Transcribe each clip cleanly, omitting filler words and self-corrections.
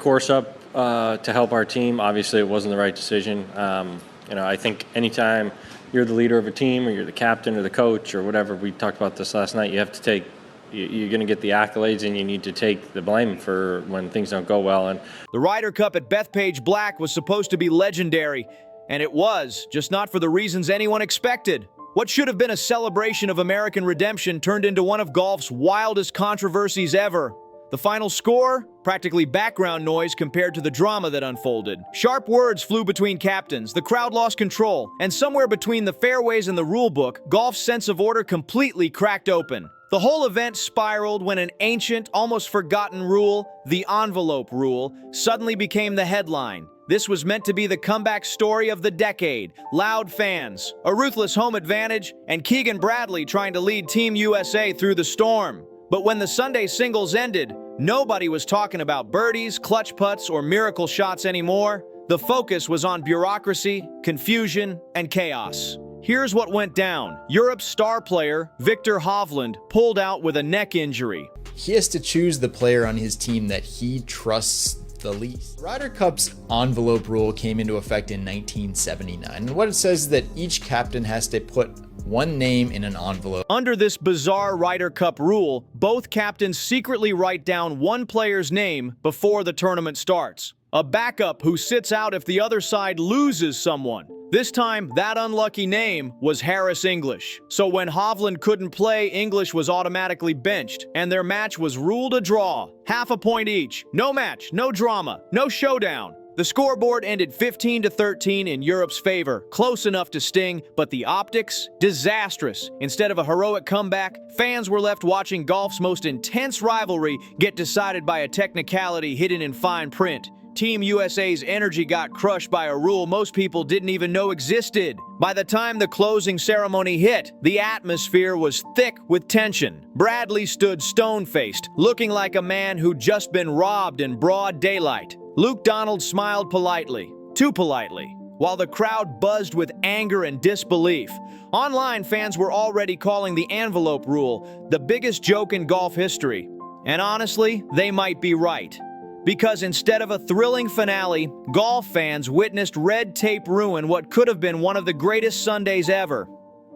course up to help our team. Obviously, it wasn't the right decision. I think anytime you're the leader of a team or you're the captain or the coach or whatever, we talked about this last night, you have to take, you're going to get the accolades and you need to take the blame for when things don't go well. And the Ryder Cup at Bethpage Black was supposed to be legendary, and it was, just not for the reasons anyone expected. What should have been a celebration of American redemption turned into one of golf's wildest controversies ever. The final score? Practically background noise compared to the drama that unfolded. Sharp words flew between captains, the crowd lost control, and somewhere between the fairways and the rulebook, golf's sense of order completely cracked open. The whole event spiraled when an ancient, almost forgotten rule, the envelope rule, suddenly became the headline. This was meant to be the comeback story of the decade. Loud fans, a ruthless home advantage, and Keegan Bradley trying to lead Team USA through the storm. But when the Sunday singles ended, nobody was talking about birdies, clutch putts, or miracle shots anymore. The focus was on bureaucracy, confusion, and chaos. Here's what went down. Europe's star player, Viktor Hovland, pulled out with a neck injury. He has to choose the player on his team that he trusts the least. Ryder Cup's envelope rule came into effect in 1979, and what it says is that each captain has to put one name in an envelope. Under this bizarre Ryder Cup rule, both captains secretly write down one player's name before the tournament starts. A backup who sits out if the other side loses someone. This time, that unlucky name was Harris English. So when Hovland couldn't play, English was automatically benched, and their match was ruled a draw. Half a point each. No match, no drama, no showdown. The scoreboard ended 15-13 in Europe's favor, close enough to sting, but the optics? Disastrous. Instead of a heroic comeback, fans were left watching golf's most intense rivalry get decided by a technicality hidden in fine print. Team USA's energy got crushed by a rule most people didn't even know existed. By the time the closing ceremony hit, the atmosphere was thick with tension. Bradley stood stone-faced, looking like a man who'd just been robbed in broad daylight. Luke Donald smiled politely, too politely, while the crowd buzzed with anger and disbelief. Online fans were already calling the envelope rule the biggest joke in golf history. And honestly, they might be right. Because instead of a thrilling finale, golf fans witnessed red tape ruin what could have been one of the greatest Sundays ever.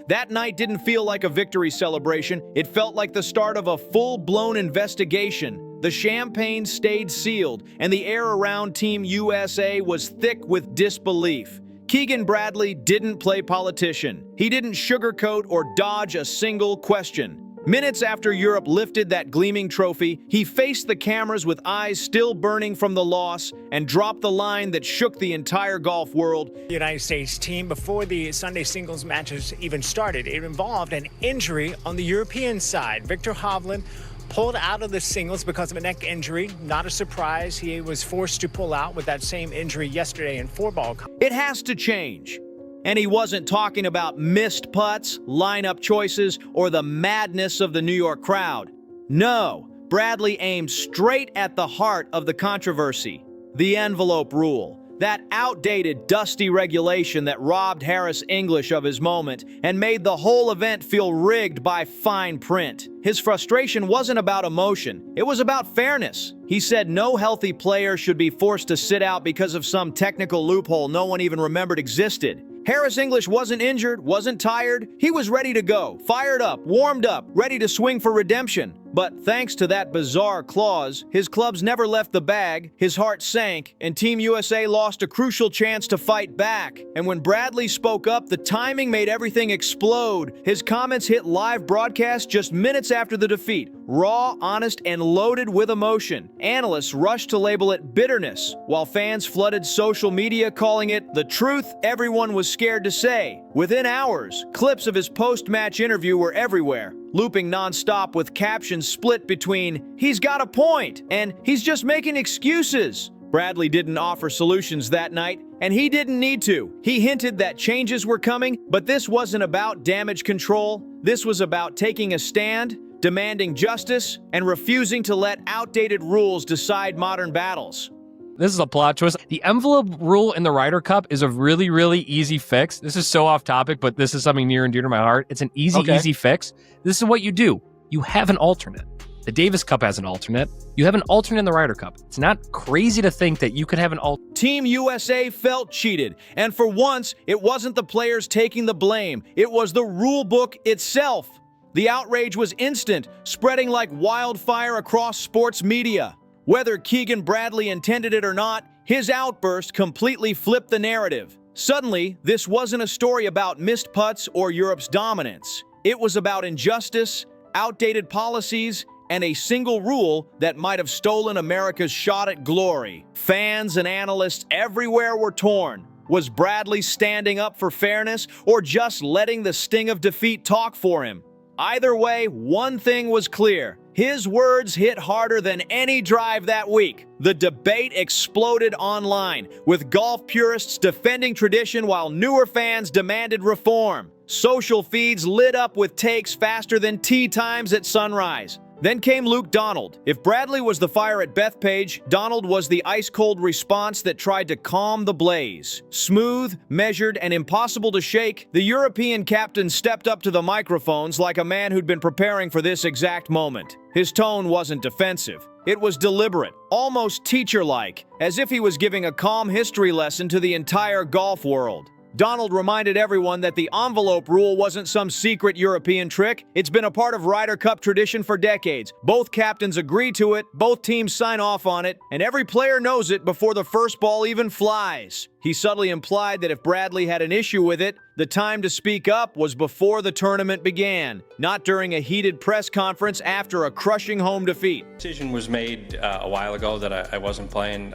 That night didn't feel like a victory celebration. It felt like the start of a full-blown investigation. The champagne stayed sealed, and the air around Team USA was thick with disbelief. Keegan Bradley didn't play politician. He didn't sugarcoat or dodge a single question. Minutes after Europe lifted that gleaming trophy, he faced the cameras with eyes still burning from the loss and dropped the line that shook the entire golf world. The United States team, before the Sunday singles matches even started, it involved an injury on the European side. Viktor Hovland pulled out of the singles because of a neck injury. Not a surprise. He was forced to pull out with that same injury yesterday in four-ball. It has to change. And he wasn't talking about missed putts, lineup choices, or the madness of the New York crowd. No, Bradley aimed straight at the heart of the controversy, the envelope rule. That outdated, dusty regulation that robbed Harris English of his moment and made the whole event feel rigged by fine print. His frustration wasn't about emotion, it was about fairness. He said no healthy player should be forced to sit out because of some technical loophole no one even remembered existed. Harris English wasn't injured, wasn't tired. He was ready to go, fired up, warmed up, ready to swing for redemption. But thanks to that bizarre clause, his clubs never left the bag, his heart sank, and Team USA lost a crucial chance to fight back. And when Bradley spoke up, the timing made everything explode. His comments hit live broadcast just minutes after the defeat, raw, honest, and loaded with emotion. Analysts rushed to label it bitterness, while fans flooded social media calling it the truth everyone was scared to say. Within hours, clips of his post-match interview were everywhere, looping non-stop with captions split between "he's got a point" and "he's just making excuses." Bradley didn't offer solutions that night, and he didn't need to. He hinted that changes were coming, but this wasn't about damage control. This was about taking a stand, demanding justice, and refusing to let outdated rules decide modern battles. This is a plot twist. The envelope rule in the Ryder Cup is a really, really easy fix. This is so off topic, but this is something near and dear to my heart. It's an easy fix. This is what you do. You have an alternate. The Davis Cup has an alternate. You have an alternate in the Ryder Cup. It's not crazy to think that you could have an alternate. Team USA felt cheated, and for once, it wasn't the players taking the blame. It was the rule book itself. The outrage was instant, spreading like wildfire across sports media. Whether Keegan Bradley intended it or not, his outburst completely flipped the narrative. Suddenly, this wasn't a story about missed putts or Europe's dominance. It was about injustice, outdated policies, and a single rule that might have stolen America's shot at glory. Fans and analysts everywhere were torn. Was Bradley standing up for fairness or just letting the sting of defeat talk for him? Either way, one thing was clear. His words hit harder than any drive that week. The debate exploded online, with golf purists defending tradition while newer fans demanded reform. Social feeds lit up with takes faster than tee times at sunrise. Then came Luke Donald. If Bradley was the fire at Bethpage, Donald was the ice-cold response that tried to calm the blaze. Smooth, measured, and impossible to shake, the European captain stepped up to the microphones like a man who'd been preparing for this exact moment. His tone wasn't defensive. It was deliberate, almost teacher-like, as if he was giving a calm history lesson to the entire golf world. Donald reminded everyone that the envelope rule wasn't some secret European trick. It's been a part of Ryder Cup tradition for decades. Both captains agree to it, both teams sign off on it, and every player knows it before the first ball even flies. He subtly implied that if Bradley had an issue with it, the time to speak up was before the tournament began, not during a heated press conference after a crushing home defeat. Decision was made a while ago that I wasn't playing.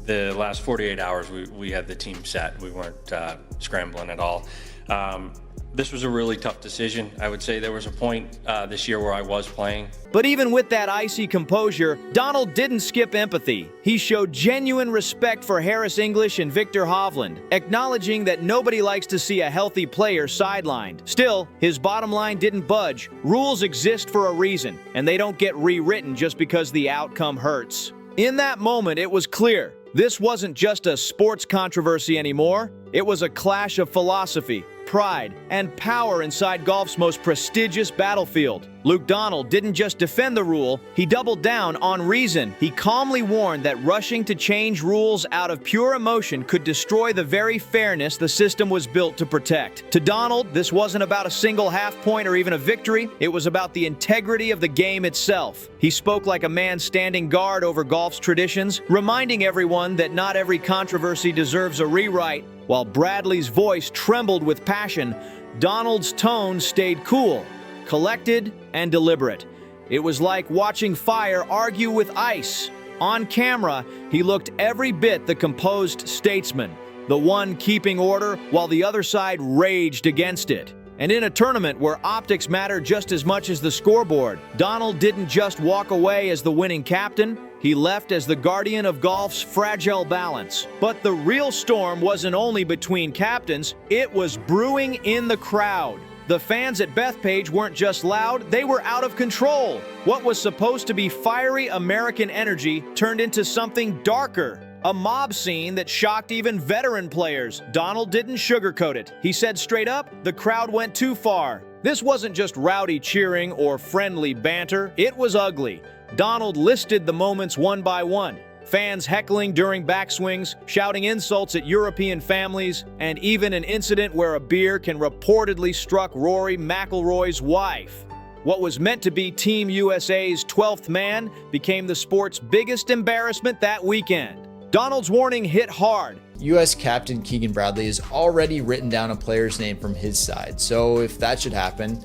The last 48 hours, we had the team set. We weren't scrambling at all. This was a really tough decision. I would say there was a point this year where I was playing. But even with that icy composure, Donald didn't skip empathy. He showed genuine respect for Harris English and Viktor Hovland, acknowledging that nobody likes to see a healthy player sidelined. Still, his bottom line didn't budge. Rules exist for a reason, and they don't get rewritten just because the outcome hurts. In that moment, it was clear. This wasn't just a sports controversy anymore. It was a clash of philosophy, pride, and power inside golf's most prestigious battlefield. Luke Donald didn't just defend the rule, he doubled down on reason. He calmly warned that rushing to change rules out of pure emotion could destroy the very fairness the system was built to protect. To Donald, this wasn't about a single half point or even a victory. It was about the integrity of the game itself. He spoke like a man standing guard over golf's traditions, reminding everyone that not every controversy deserves a rewrite. While Bradley's voice trembled with passion, Donald's tone stayed cool, collected, and deliberate. It was like watching fire argue with ice. On camera, he looked every bit the composed statesman, the one keeping order while the other side raged against it. And in a tournament where optics matter just as much as the scoreboard, Donald didn't just walk away as the winning captain, he left as the guardian of golf's fragile balance. But the real storm wasn't only between captains, it was brewing in the crowd. The fans at Bethpage weren't just loud, they were out of control. What was supposed to be fiery American energy turned into something darker. A mob scene that shocked even veteran players. Donald didn't sugarcoat it. He said straight up, the crowd went too far. This wasn't just rowdy cheering or friendly banter, it was ugly. Donald listed the moments one by one. Fans heckling during backswings, shouting insults at European families, and even an incident where a beer can reportedly struck Rory McIlroy's wife. What was meant to be Team USA's 12th man became the sport's biggest embarrassment that weekend. Donald's warning hit hard. U.S. captain Keegan Bradley has already written down a player's name from his side. So if that should happen,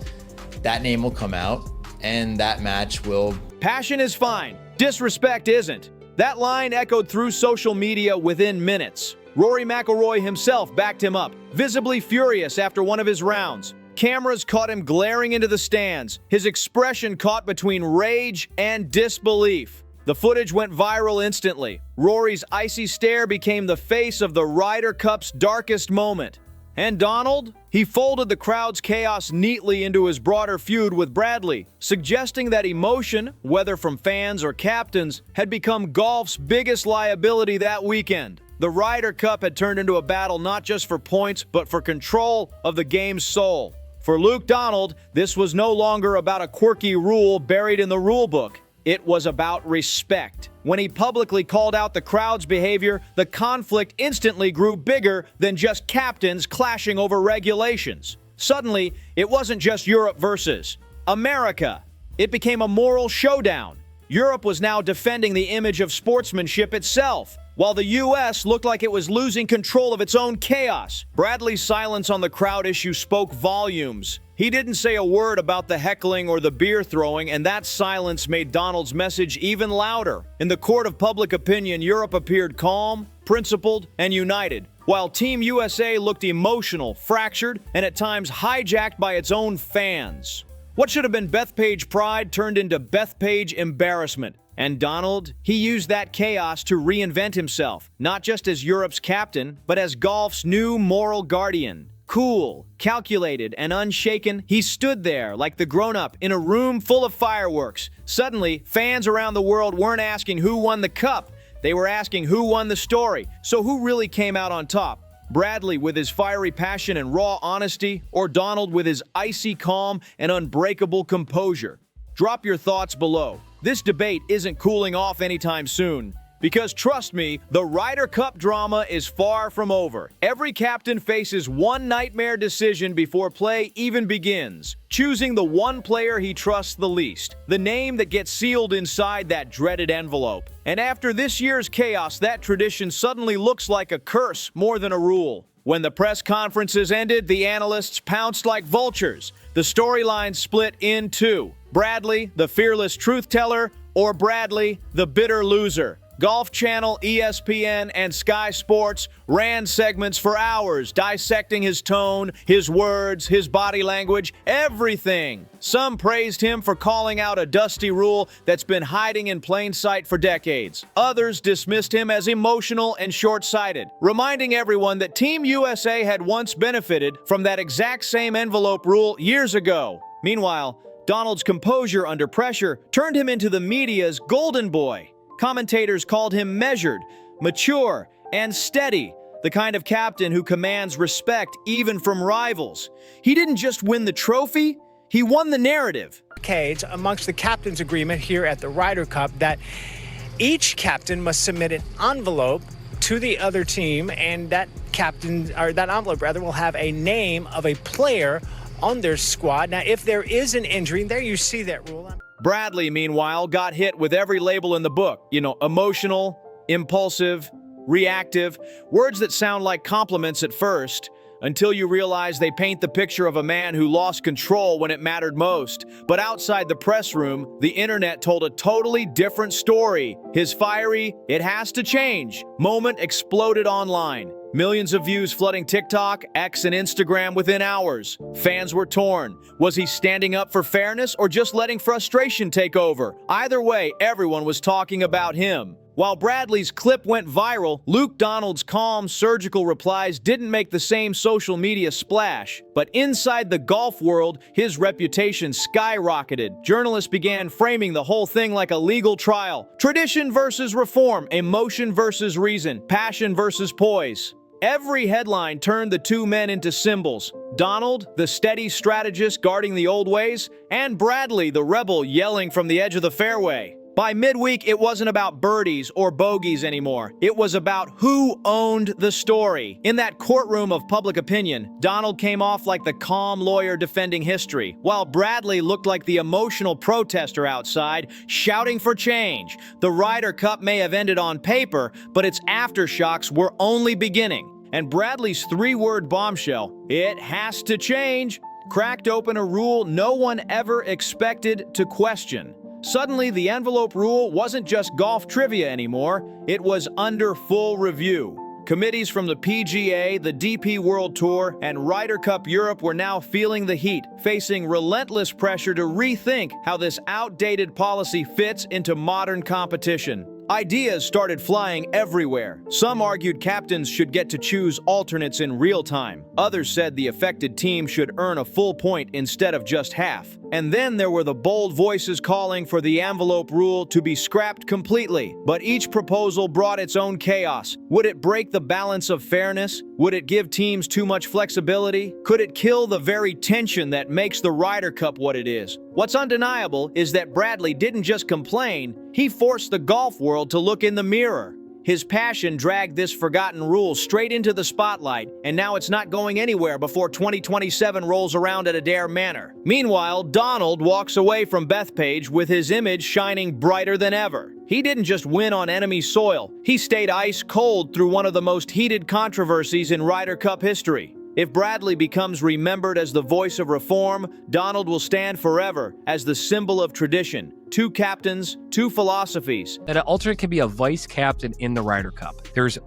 that name will come out and that match will... Passion is fine. Disrespect isn't. That line echoed through social media within minutes. Rory McIlroy himself backed him up, visibly furious after one of his rounds. Cameras caught him glaring into the stands, his expression caught between rage and disbelief. The footage went viral instantly. Rory's icy stare became the face of the Ryder Cup's darkest moment. And Donald? He folded the crowd's chaos neatly into his broader feud with Bradley, suggesting that emotion, whether from fans or captains, had become golf's biggest liability that weekend. The Ryder Cup had turned into a battle not just for points, but for control of the game's soul. For Luke Donald, this was no longer about a quirky rule buried in the rule book. It was about respect. When he publicly called out the crowd's behavior, the conflict instantly grew bigger than just captains clashing over regulations. Suddenly, it wasn't just Europe versus America. It became a moral showdown. Europe was now defending the image of sportsmanship itself, while the U.S. looked like it was losing control of its own chaos. Bradley's silence on the crowd issue spoke volumes. He didn't say a word about the heckling or the beer throwing, and that silence made Donald's message even louder. In the court of public opinion, Europe appeared calm, principled, and united, while Team USA looked emotional, fractured, and at times hijacked by its own fans. What should have been Bethpage pride turned into Bethpage embarrassment. And Donald, he used that chaos to reinvent himself, not just as Europe's captain, but as golf's new moral guardian. Cool, calculated, and unshaken, he stood there like the grown-up in a room full of fireworks. Suddenly, fans around the world weren't asking who won the cup. They were asking who won the story. So who really came out on top? Bradley with his fiery passion and raw honesty, or Donald with his icy calm and unbreakable composure? Drop your thoughts below. This debate isn't cooling off anytime soon. Because trust me, the Ryder Cup drama is far from over. Every captain faces one nightmare decision before play even begins, choosing the one player he trusts the least, the name that gets sealed inside that dreaded envelope. And after this year's chaos, that tradition suddenly looks like a curse more than a rule. When the press conferences ended, the analysts pounced like vultures. The storyline split in two. Bradley, the fearless truth teller, or Bradley, the bitter loser. Golf Channel, ESPN, and Sky Sports ran segments for hours, dissecting his tone, his words, his body language, everything. Some praised him for calling out a dusty rule that's been hiding in plain sight for decades. Others dismissed him as emotional and short-sighted, reminding everyone that Team USA had once benefited from that exact same envelope rule years ago. Meanwhile, Donald's composure under pressure turned him into the media's golden boy. Commentators called him measured, mature, and steady, the kind of captain who commands respect even from rivals. He didn't just win the trophy, he won the narrative. Decades amongst the captain's agreement here at the Ryder Cup that each captain must submit an envelope to the other team, and that envelope will have a name of a player on their squad. Now, if there is an injury, there you see that rule. Bradley, meanwhile, got hit with every label in the book. Emotional, impulsive, reactive, words that sound like compliments at first, until you realize they paint the picture of a man who lost control when it mattered most. But outside the press room, the internet told a totally different story. His fiery, "it has to change" moment exploded online. Millions of views flooding TikTok, X, and Instagram within hours. Fans were torn. Was he standing up for fairness or just letting frustration take over? Either way, everyone was talking about him. While Bradley's clip went viral, Luke Donald's calm, surgical replies didn't make the same social media splash. But inside the golf world, his reputation skyrocketed. Journalists began framing the whole thing like a legal trial. Tradition versus reform, emotion versus reason, passion versus poise. Every headline turned the two men into symbols. Donald, the steady strategist guarding the old ways, and Bradley, the rebel yelling from the edge of the fairway. By midweek, it wasn't about birdies or bogeys anymore. It was about who owned the story. In that courtroom of public opinion, Donald came off like the calm lawyer defending history, while Bradley looked like the emotional protester outside, shouting for change. The Ryder Cup may have ended on paper, but its aftershocks were only beginning. And Bradley's three-word bombshell, "it has to change," cracked open a rule no one ever expected to question. Suddenly, the envelope rule wasn't just golf trivia anymore, it was under full review. Committees from the PGA, the DP World Tour, and Ryder Cup Europe were now feeling the heat, facing relentless pressure to rethink how this outdated policy fits into modern competition. Ideas started flying everywhere. Some argued captains should get to choose alternates in real time. Others said the affected team should earn a full point instead of just half. And then there were the bold voices calling for the envelope rule to be scrapped completely. But each proposal brought its own chaos. Would it break the balance of fairness? Would it give teams too much flexibility? Could it kill the very tension that makes the Ryder Cup what it is? What's undeniable is that Bradley didn't just complain, he forced the golf world to look in the mirror. His passion dragged this forgotten rule straight into the spotlight, and now it's not going anywhere before 2027 rolls around at Adair Manor. Meanwhile, Donald walks away from Bethpage with his image shining brighter than ever. He didn't just win on enemy soil, he stayed ice cold through one of the most heated controversies in Ryder Cup history. If Bradley becomes remembered as the voice of reform, Donald will stand forever as the symbol of tradition. Two captains, two philosophies. That an alternate can be a vice captain in the Ryder Cup. There's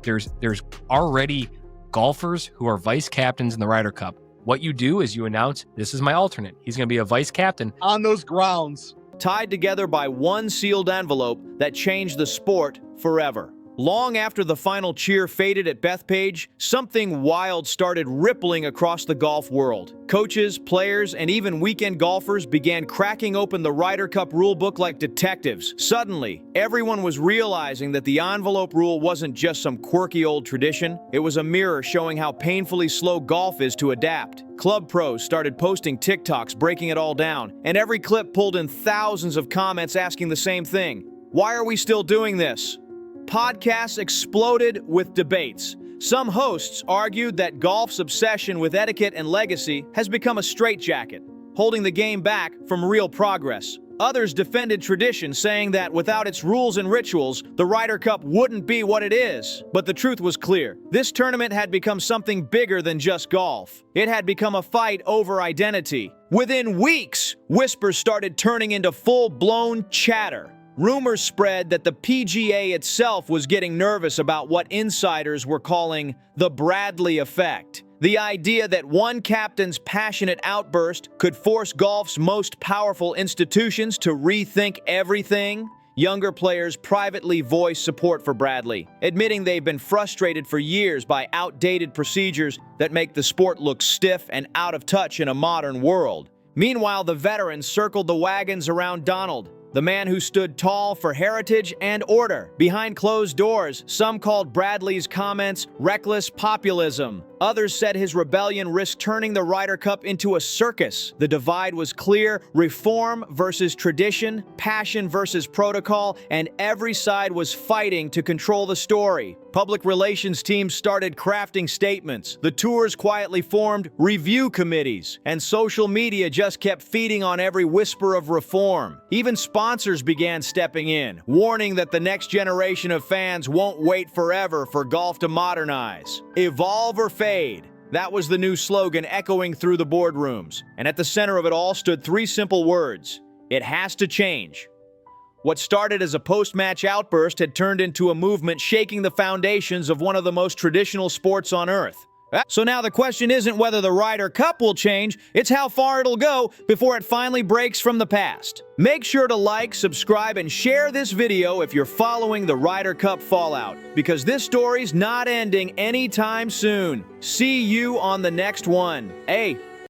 already golfers who are vice captains in the Ryder Cup. What you do is you announce, this is my alternate. He's going to be a vice captain. On those grounds. Tied together by one sealed envelope that changed the sport forever. Long after the final cheer faded at Bethpage, something wild started rippling across the golf world. Coaches, players, and even weekend golfers began cracking open the Ryder Cup rulebook like detectives. Suddenly, everyone was realizing that the envelope rule wasn't just some quirky old tradition. It was a mirror showing how painfully slow golf is to adapt. Club pros started posting TikToks breaking it all down, and every clip pulled in thousands of comments asking the same thing. Why are we still doing this? Podcasts exploded with debates. Some hosts argued that golf's obsession with etiquette and legacy has become a straitjacket, holding the game back from real progress. Others defended tradition, saying that without its rules and rituals, the Ryder Cup wouldn't be what it is. But the truth was clear. This tournament had become something bigger than just golf. It had become a fight over identity. Within weeks, whispers started turning into full-blown chatter. Rumors spread that the PGA itself was getting nervous about what insiders were calling the Bradley effect. The idea that one captain's passionate outburst could force golf's most powerful institutions to rethink everything. Younger players privately voiced support for Bradley, admitting they've been frustrated for years by outdated procedures that make the sport look stiff and out of touch in a modern world. Meanwhile, the veterans circled the wagons around Donald, the man who stood tall for heritage and order. Behind closed doors, some called Bradley's comments reckless populism. Others said his rebellion risked turning the Ryder Cup into a circus. The divide was clear: reform versus tradition, passion versus protocol, and every side was fighting to control the story. Public relations teams started crafting statements. The tours quietly formed review committees, and social media just kept feeding on every whisper of reform. Even sponsors began stepping in, warning that the next generation of fans won't wait forever for golf to modernize. Evolve or fade. That was the new slogan echoing through the boardrooms. And at the center of it all stood three simple words: it has to change. What started as a post-match outburst had turned into a movement shaking the foundations of one of the most traditional sports on earth. So now the question isn't whether the Ryder Cup will change, it's how far it'll go before it finally breaks from the past. Make sure to like, subscribe, and share this video if you're following the Ryder Cup fallout, because this story's not ending anytime soon. See you on the next one. Hey,